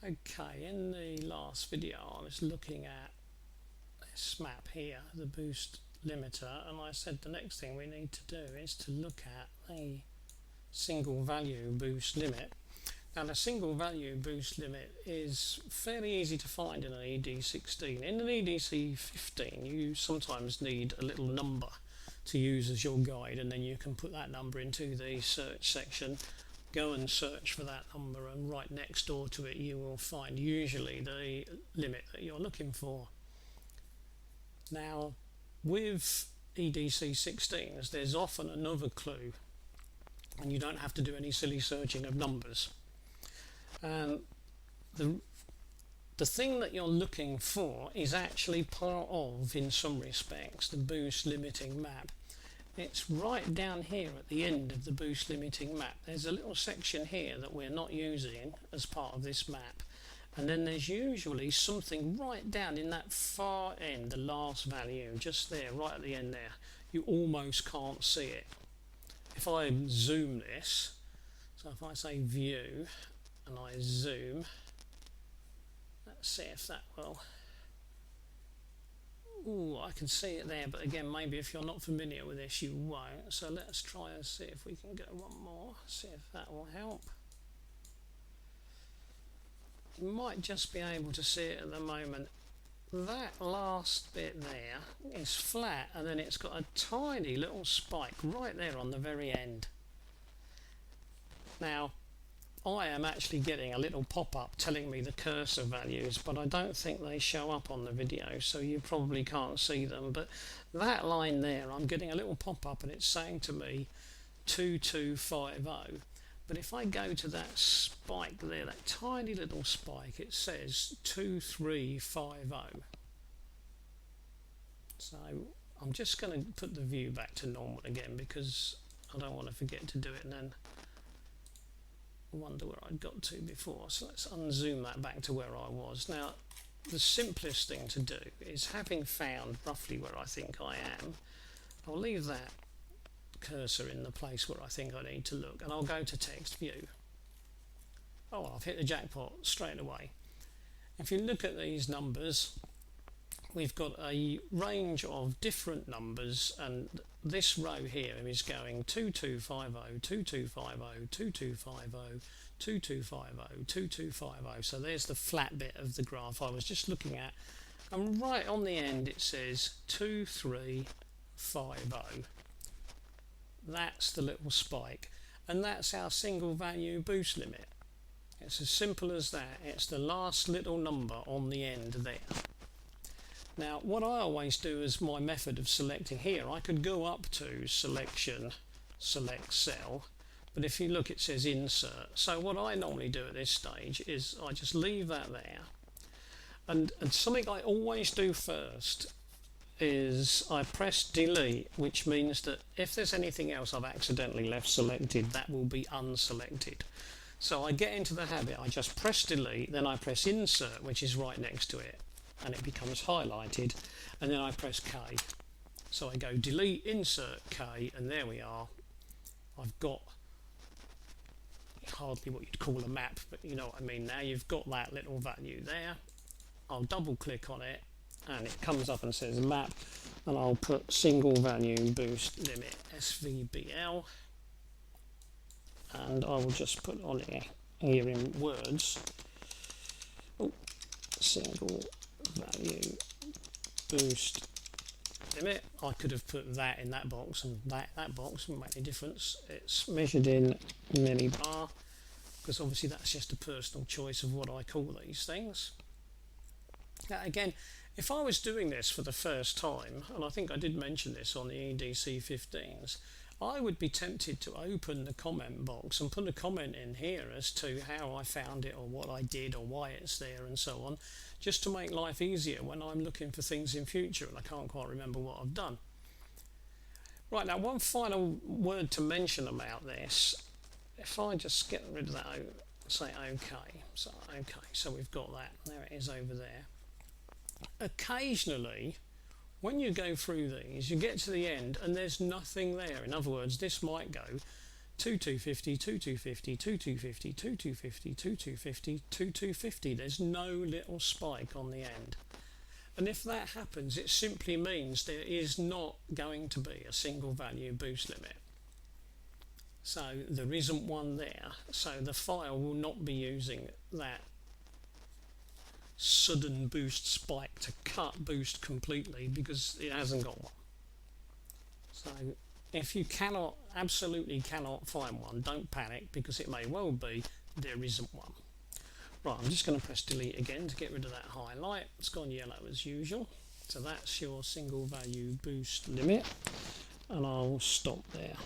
Okay, in the last video I was looking at this map here, the boost limiter, and I said the next thing we need to do is to look at the single value boost limit. Now the single value boost limit is fairly easy to find in an EDC16. In an EDC15 you sometimes need a little number to use as your guide, and then you can put that number into the search section, go and search for that number, and right next door to it you will find usually the limit that you're looking for. Now with EDC16s there's often another clue, and you don't have to do any silly searching of numbers. And the thing that you're looking for is actually part of, in some respects, the boost limiting map. It's right down here at the end of the boost limiting map. There's a little section here that we're not using as part of this map, and then there's usually something right down in that far end, the last value, just there, right at the end there. You almost can't see it. If I zoom this, so if I say view and I zoom, let's see if that will. Ooh, I can see it there, but again, maybe if you're not familiar with this you won't. So let's try and see if we can go one more, see if that will help. You might just be able to see it at the moment. That last bit there is flat, and then it's got a tiny little spike right there on the very end. Now I am actually getting a little pop-up telling me the cursor values, but I don't think they show up on the video, so you probably can't see them. But that line there, I'm getting a little pop-up and it's saying to me 2250. But if I go to that spike there, that tiny little spike, it says 2350. So I'm just going to put the view back to normal again, because I don't want to forget to do it and then wonder where I'd got to before. So let's unzoom that back to where I was. Now the simplest thing to do is, having found roughly where I think I am, I'll leave that cursor in the place where I think I need to look, and I'll go to text view. Oh, I've hit the jackpot straight away. If you look at these numbers, we've got a range of different numbers, and this row here is going 2250, 2250, 2250, 2250, 2250. So there's the flat bit of the graph I was just looking at, and right on the end it says 2350. That's the little spike, and that's our single value boost limit. It's as simple as that. It's the last little number on the end there. Now what I always do as my method of selecting here, I could go up to selection, select cell, but if you look it says insert. So what I normally do at this stage is I just leave that there, and something I always do first is I press delete, which means that if there's anything else I've accidentally left selected, that will be unselected. So I get into the habit, I just press delete, then I press insert, which is right next to it, and it becomes highlighted, and then I press K. So I go delete, insert, K, and there we are. I've got hardly what you'd call a map, but you know what I mean. Now you've got that little value there. I'll double click on it and it comes up and says map, and I'll put single value boost limit SVBL, and I will just put on here in words, single value boost limit. I could have put that in that box, and that box wouldn't make any difference. It's measured in millibar, because obviously that's just a personal choice of what I call these things. Now again, if I was doing this for the first time, and I think I did mention this on the EDC15s, I would be tempted to open the comment box and put a comment in here as to how I found it, or what I did, or why it's there, and so on, just to make life easier when I'm looking for things in future and I can't quite remember what I've done. Right, now one final word to mention about this. If I just get rid of that, say OK, so we've got that, there it is over there. Occasionally when you go through these you get to the end and there's nothing there. In other words, this might go 2250, 2250, 2250, 2250, 2250, 2250. There's no little spike on the end. And if that happens, it simply means there is not going to be a single value boost limit. So there isn't one there. So the file will not be using that sudden boost spike to cut boost completely because it hasn't got one. So if you absolutely cannot find one, don't panic, because it may well be there isn't one. Right, I'm just going to press delete again to get rid of that highlight. It's gone yellow as usual. So that's your single value boost limit, and I'll stop there.